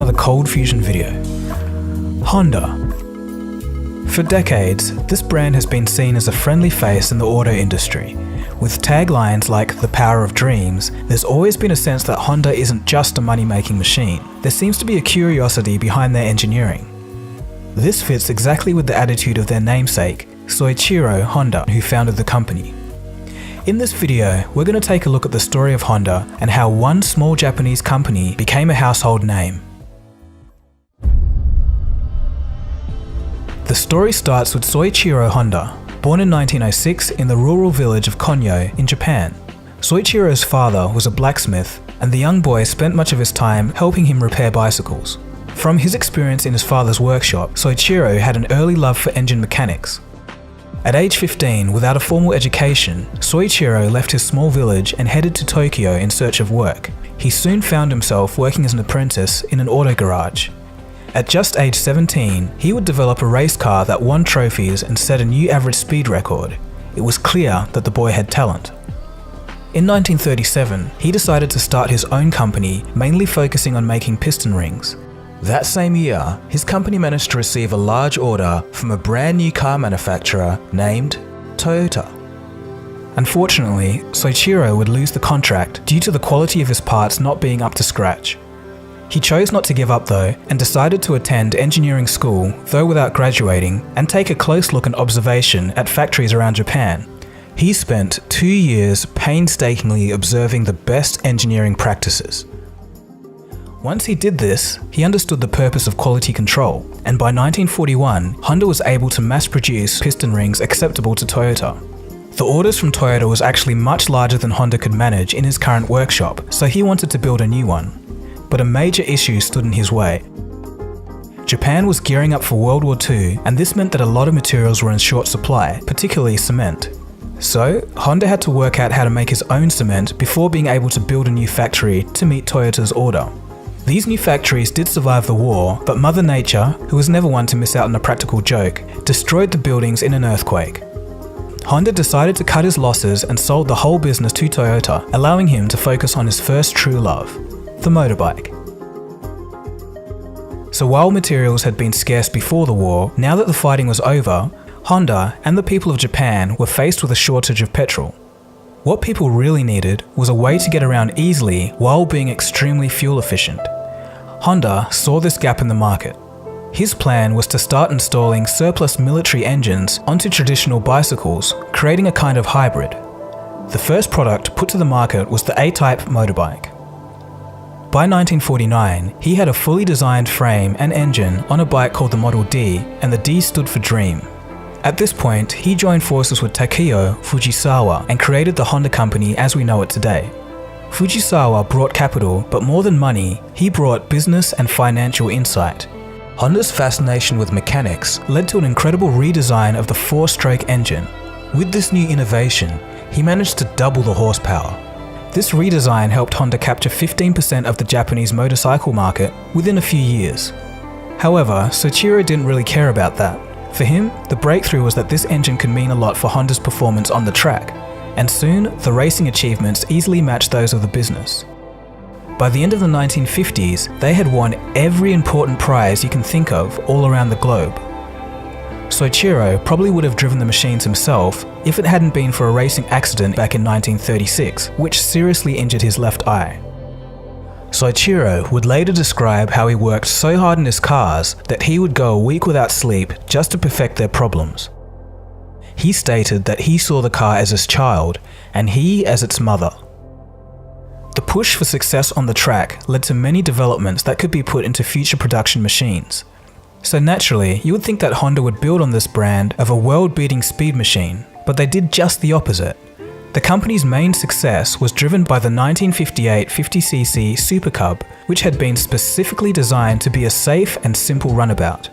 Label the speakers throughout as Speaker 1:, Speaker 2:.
Speaker 1: The Cold Fusion video. Honda. For decades, this brand has been seen as a friendly face in the auto industry. With taglines like "the power of dreams," there's always been a sense that Honda isn't just a money-making machine. There seems to be a curiosity behind their engineering. This fits exactly with the attitude of their namesake, Soichiro Honda, who founded the company. In this video, we're going to take a look at the story of Honda and how one small Japanese company became a household name. The story starts with Soichiro Honda, born in 1906 in the rural village of Konyo in Japan. Soichiro's father was a blacksmith, and the young boy spent much of his time helping him repair bicycles. From his experience in his father's workshop, Soichiro had an early love for engine mechanics. At age 15, without a formal education, Soichiro left his small village and headed to Tokyo in search of work. He soon found himself working as an apprentice in an auto garage. At just age 17, he would develop a race car that won trophies and set a new average speed record. It was clear that the boy had talent. In 1937, he decided to start his own company, mainly focusing on making piston rings. That same year, his company managed to receive a large order from a brand new car manufacturer named Toyota. Unfortunately, Soichiro would lose the contract due to the quality of his parts not being up to scratch. He chose not to give up though, and decided to attend engineering school, though without graduating, and take a close look and observation at factories around Japan. He spent 2 years painstakingly observing the best engineering practices. Once he did this, he understood the purpose of quality control, and by 1941, Honda was able to mass produce piston rings acceptable to Toyota. The orders from Toyota was actually much larger than Honda could manage in his current workshop, so he wanted to build a new one. But a major issue stood in his way. Japan was gearing up for World War II, and this meant that a lot of materials were in short supply, particularly cement. So, Honda had to work out how to make his own cement before being able to build a new factory to meet Toyota's order. These new factories did survive the war, but Mother Nature, who was never one to miss out on a practical joke, destroyed the buildings in an earthquake. Honda decided to cut his losses and sold the whole business to Toyota, allowing him to focus on his first true love, the motorbike. So while materials had been scarce before the war, now that the fighting was over, Honda and the people of Japan were faced with a shortage of petrol. What people really needed was a way to get around easily while being extremely fuel efficient. Honda saw this gap in the market. His plan was to start installing surplus military engines onto traditional bicycles, creating a kind of hybrid. The first product put to the market was the A-Type motorbike. By 1949, he had a fully designed frame and engine on a bike called the Model D, and the D stood for Dream. At this point, he joined forces with Takeo Fujisawa and created the Honda company as we know it today. Fujisawa brought capital, but more than money, he brought business and financial insight. Honda's fascination with mechanics led to an incredible redesign of the 4-stroke engine. With this new innovation, he managed to double the horsepower. This redesign helped Honda capture 15% of the Japanese motorcycle market within a few years. However, Soichiro didn't really care about that. For him, the breakthrough was that this engine could mean a lot for Honda's performance on the track, and soon the racing achievements easily matched those of the business. By the end of the 1950s, they had won every important prize you can think of all around the globe. Soichiro probably would have driven the machines himself if it hadn't been for a racing accident back in 1936, which seriously injured his left eye. Soichiro would later describe how he worked so hard in his cars that he would go a week without sleep just to perfect their problems. He stated that he saw the car as his child, and he as its mother. The push for success on the track led to many developments that could be put into future production machines. So naturally, you would think that Honda would build on this brand of a world-beating speed machine, but they did just the opposite. The company's main success was driven by the 1958 50cc Super Cub, which had been specifically designed to be a safe and simple runabout.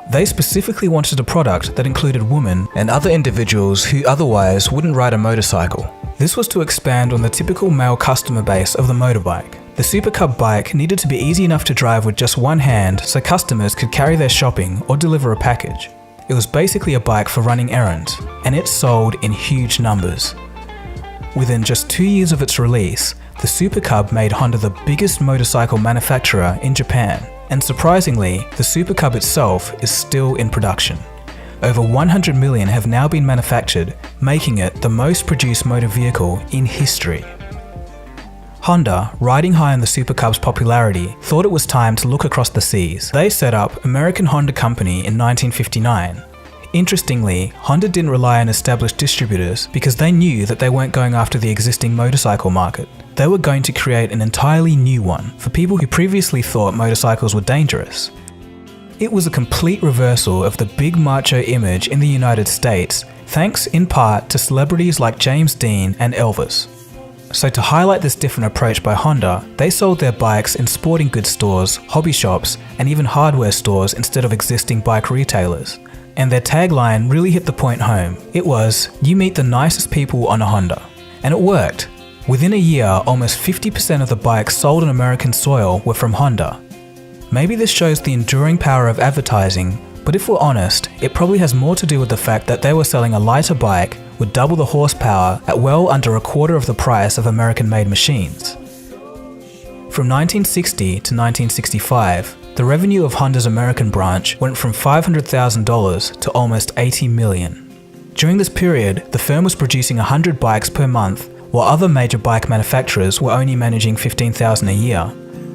Speaker 1: They specifically wanted a product that included women and other individuals who otherwise wouldn't ride a motorcycle. This was to expand on the typical male customer base of the motorbike. The Super Cub bike needed to be easy enough to drive with just one hand so customers could carry their shopping or deliver a package. It was basically a bike for running errands, and it sold in huge numbers. Within just 2 years of its release, the Super Cub made Honda the biggest motorcycle manufacturer in Japan, and surprisingly, the Super Cub itself is still in production. Over 100 million have now been manufactured, making it the most produced motor vehicle in history. Honda, riding high on the Super Cub's popularity, thought it was time to look across the seas. They set up American Honda Company in 1959. Interestingly, Honda didn't rely on established distributors because they knew that they weren't going after the existing motorcycle market. They were going to create an entirely new one for people who previously thought motorcycles were dangerous. It was a complete reversal of the big macho image in the United States, thanks in part to celebrities like James Dean and Elvis. So to highlight this different approach by Honda, they sold their bikes in sporting goods stores, hobby shops, and even hardware stores instead of existing bike retailers. And their tagline really hit the point home. It was, "You meet the nicest people on a Honda." And it worked. Within a year, almost 50% of the bikes sold on American soil were from Honda. Maybe this shows the enduring power of advertising, but if we're honest, it probably has more to do with the fact that they were selling a lighter bike with double the horsepower at well under a quarter of the price of American-made machines. From 1960 to 1965, the revenue of Honda's American branch went from $500,000 to almost $80 million. During this period, the firm was producing 100 bikes per month, while other major bike manufacturers were only managing 15,000 a year.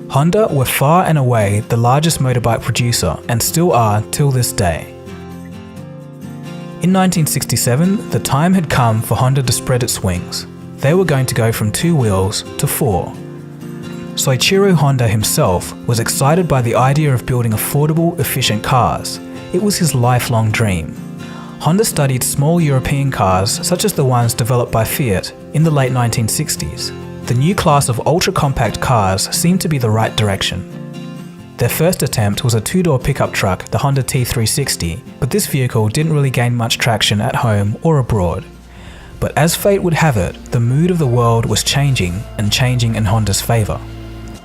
Speaker 1: Honda were far and away the largest motorbike producer and still are till this day. In 1967, the time had come for Honda to spread its wings. They were going to go from 2 wheels to 4. Soichiro Honda himself was excited by the idea of building affordable, efficient cars. It was his lifelong dream. Honda studied small European cars such as the ones developed by Fiat in the late 1960s. The new class of ultra-compact cars seemed to be the right direction. Their first attempt was a 2-door pickup truck, the Honda T360, but this vehicle didn't really gain much traction at home or abroad. But as fate would have it, the mood of the world was changing and changing in Honda's favour.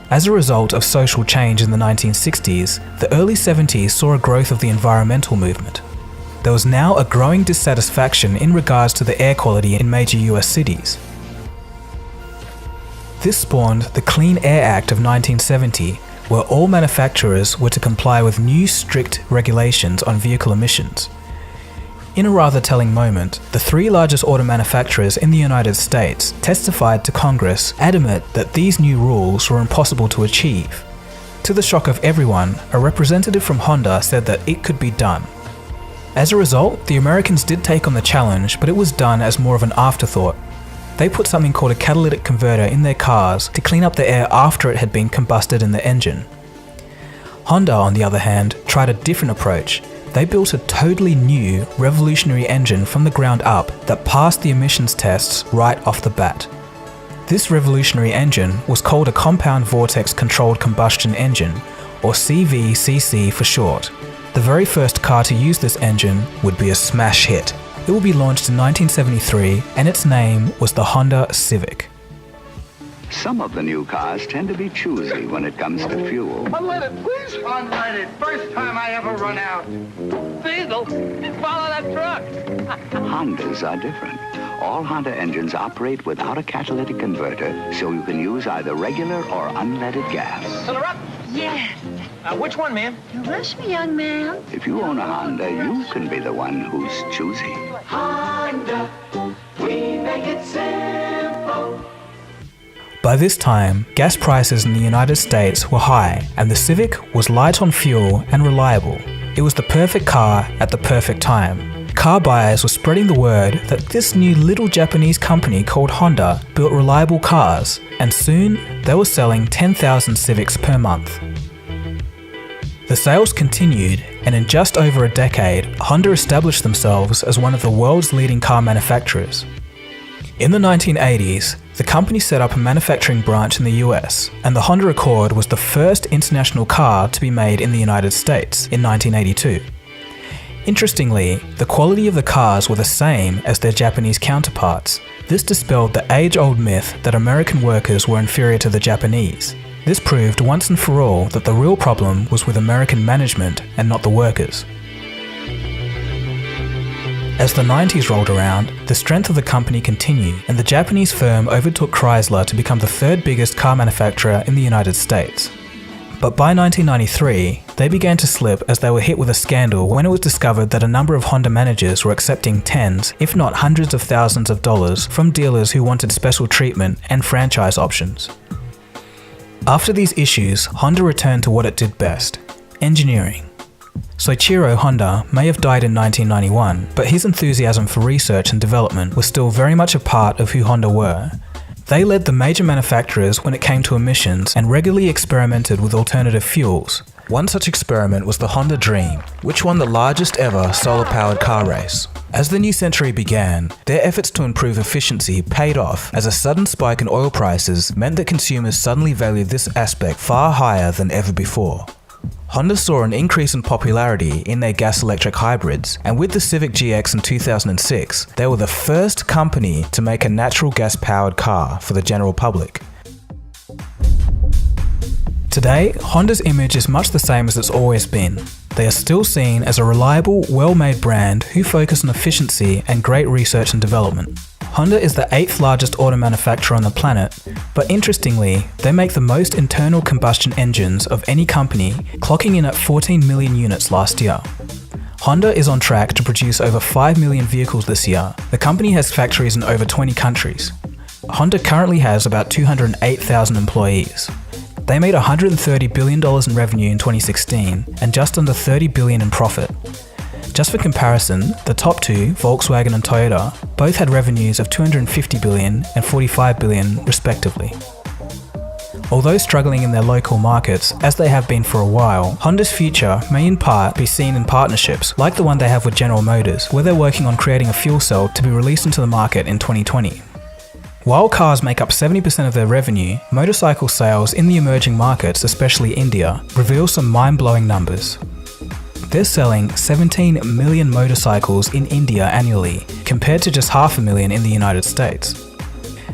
Speaker 1: As a result of social change in the 1960s, the early 70s saw a growth of the environmental movement. There was now a growing dissatisfaction in regards to the air quality in major US cities. This spawned the Clean Air Act of 1970, where all manufacturers were to comply with new strict regulations on vehicle emissions. In a rather telling moment, the 3 largest auto manufacturers in the United States testified to Congress, adamant that these new rules were impossible to achieve. To the shock of everyone, a representative from Honda said that it could be done. As a result, the Americans did take on the challenge, but it was done as more of an afterthought. They put something called a catalytic converter in their cars to clean up the air after it had been combusted in the engine. Honda, on the other hand, tried a different approach. They built a totally new, revolutionary engine from the ground up that passed the emissions tests right off the bat. This revolutionary engine was called a Compound Vortex Controlled Combustion Engine, or CVCC for short. The very first car to use this engine would be a smash hit. It would be launched in 1973, and its name was the Honda Civic.
Speaker 2: Some of the new cars tend to be choosy when it comes to fuel.
Speaker 3: Unleaded, please. Unleaded. First time I ever run out.
Speaker 4: Diesel, follow that truck.
Speaker 2: Hondas are different. All Honda engines operate without a catalytic converter, so you can use either regular or unleaded gas.
Speaker 4: Fill her up.
Speaker 5: Yes.
Speaker 4: Which one, ma'am?
Speaker 5: You rush me, young man.
Speaker 2: If you own a Honda, you can be the one who's choosy.
Speaker 3: Honda, we make it simple.
Speaker 1: By this time, gas prices in the United States were high, and the Civic was light on fuel and reliable. It was the perfect car at the perfect time. Car buyers were spreading the word that this new little Japanese company called Honda built reliable cars, and soon they were selling 10,000 Civics per month. The sales continued, and in just over a decade, Honda established themselves as one of the world's leading car manufacturers. In the 1980s, the company set up a manufacturing branch in the US, and the Honda Accord was the first international car to be made in the United States in 1982. Interestingly, the quality of the cars were the same as their Japanese counterparts. This dispelled the age-old myth that American workers were inferior to the Japanese. This proved once and for all that the real problem was with American management and not the workers. As the 90s rolled around, the strength of the company continued, and the Japanese firm overtook Chrysler to become the third biggest car manufacturer in the United States. But by 1993, they began to slip as they were hit with a scandal when it was discovered that a number of Honda managers were accepting tens, if not hundreds of thousands of dollars from dealers who wanted special treatment and franchise options. After these issues, Honda returned to what it did best: engineering. Soichiro Honda may have died in 1991, but his enthusiasm for research and development was still very much a part of who Honda were. They led the major manufacturers when it came to emissions and regularly experimented with alternative fuels. One such experiment was the Honda Dream, which won the largest ever solar-powered car race. As the new century began, their efforts to improve efficiency paid off, as a sudden spike in oil prices meant that consumers suddenly valued this aspect far higher than ever before. Honda saw an increase in popularity in their gas-electric hybrids, and with the Civic GX in 2006, they were the first company to make a natural gas-powered car for the general public. Today, Honda's image is much the same as it's always been. They are still seen as a reliable, well-made brand who focus on efficiency and great research and development. Honda is the 8th largest auto manufacturer on the planet, but interestingly, they make the most internal combustion engines of any company, clocking in at 14 million units last year. Honda is on track to produce over 5 million vehicles this year. The company has factories in over 20 countries. Honda currently has about 208,000 employees. They made $130 billion in revenue in 2016 and just under $30 billion in profit. Just for comparison, the top two, Volkswagen and Toyota, both had revenues of $250 billion and $45 billion respectively. Although struggling in their local markets, as they have been for a while, Honda's future may in part be seen in partnerships like the one they have with General Motors, where they're working on creating a fuel cell to be released into the market in 2020. While cars make up 70% of their revenue, motorcycle sales in the emerging markets, especially India, reveal some mind-blowing numbers. They're selling 17 million motorcycles in India annually, compared to just 500,000 in the United States.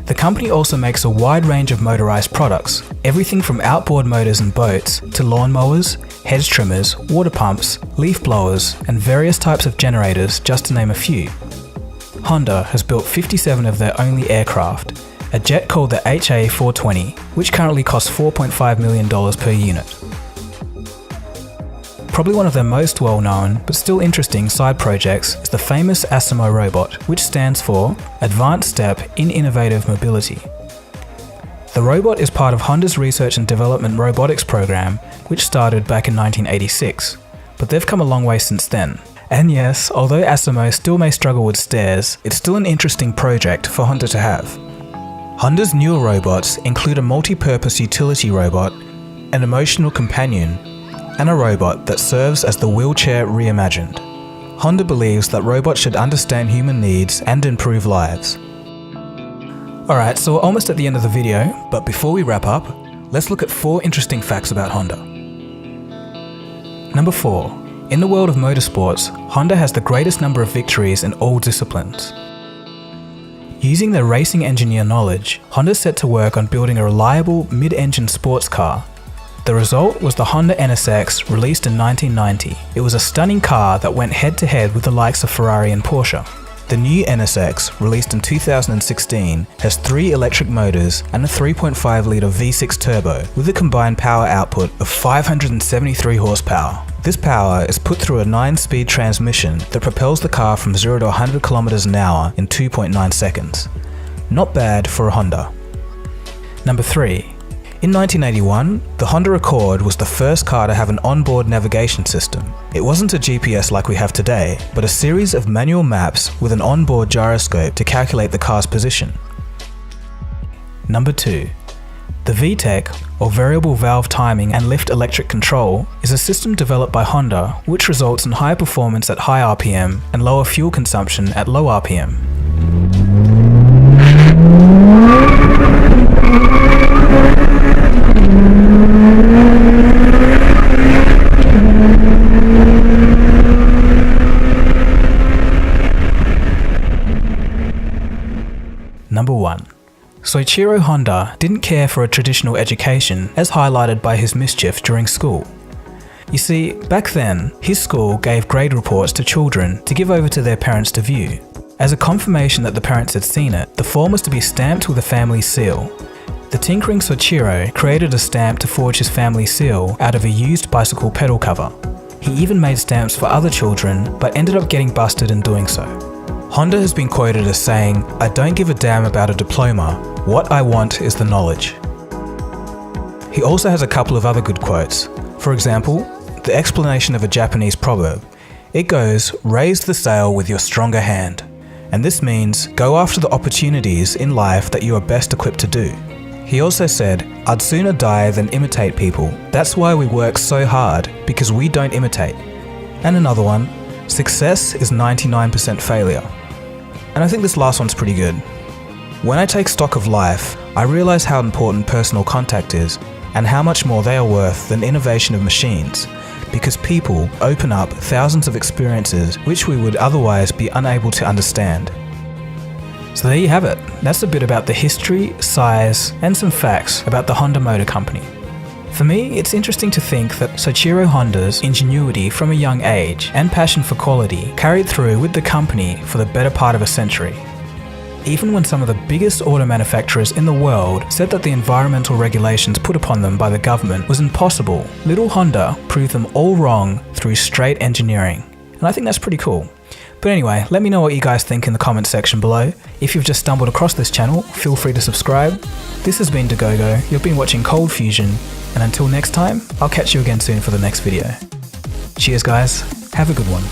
Speaker 1: The company also makes a wide range of motorized products, everything from outboard motors and boats to lawnmowers, hedge trimmers, water pumps, leaf blowers, and various types of generators, just to name a few. Honda has built 57 of their only aircraft, a jet called the HA420, which currently costs $4.5 million per unit. Probably one of their most well-known, but still interesting side projects is the famous ASIMO robot, which stands for Advanced Step in Innovative Mobility. The robot is part of Honda's Research and Development Robotics program, which started back in 1986, but they've come a long way since then. And yes, although ASIMO still may struggle with stairs, it's still an interesting project for Honda to have. Honda's newer robots include a multi-purpose utility robot, an emotional companion, and a robot that serves as the wheelchair reimagined. Honda believes that robots should understand human needs and improve lives. Alright, so we're almost at the end of the video, but before we wrap up, let's look at 4 interesting facts about Honda. Number 4. In the world of motorsports, Honda has the greatest number of victories in all disciplines. Using their racing engineer knowledge, Honda set to work on building a reliable mid-engine sports car. The result was the Honda NSX, released in 1990. It was a stunning car that went head-to-head with the likes of Ferrari and Porsche. The new NSX, released in 2016, has 3 electric motors and a 3.5-litre V6 turbo with a combined power output of 573 horsepower. This power is put through a 9-speed transmission that propels the car from 0 to 100 km an hour in 2.9 seconds. Not bad for a Honda. Number 3. In 1981, the Honda Accord was the first car to have an onboard navigation system. It wasn't a GPS like we have today, but a series of manual maps with an onboard gyroscope to calculate the car's position. Number 2. The VTEC, or Variable Valve Timing and Lift Electric Control, is a system developed by Honda which results in high performance at high RPM and lower fuel consumption at low RPM. Number 1. Soichiro Honda didn't care for a traditional education as highlighted by his mischief during school. You see, back then, his school gave grade reports to children to give over to their parents to view. As a confirmation that the parents had seen it, the form was to be stamped with a family seal. The tinkering Soichiro created a stamp to forge his family seal out of a used bicycle pedal cover. He even made stamps for other children, but ended up getting busted in doing so. Honda has been quoted as saying, "I don't give a damn about a diploma, what I want is the knowledge." He also has a couple of other good quotes. For example, the explanation of a Japanese proverb. It goes, "Raise the sail with your stronger hand." And this means, go after the opportunities in life that you are best equipped to do. He also said, "I'd sooner die than imitate people. That's why we work so hard, because we don't imitate." And another one, "Success is 99% failure." And I think this last one's pretty good. When I take stock of life, I realize how important personal contact is and how much more they are worth than innovation of machines, because people open up thousands of experiences which we would otherwise be unable to understand. So there you have it. That's a bit about the history, size, and some facts about the Honda Motor Company. For me, it's interesting to think that Soichiro Honda's ingenuity from a young age and passion for quality carried through with the company for the better part of a century. Even when some of the biggest auto manufacturers in the world said that the environmental regulations put upon them by the government was impossible, little Honda proved them all wrong through straight engineering. And I think that's pretty cool. But anyway, let me know what you guys think in the comment section below. If you've just stumbled across this channel, feel free to subscribe. This has been Dagogo, you've been watching Cold Fusion, and until next time, I'll catch you again soon for the next video. Cheers guys, have a good one.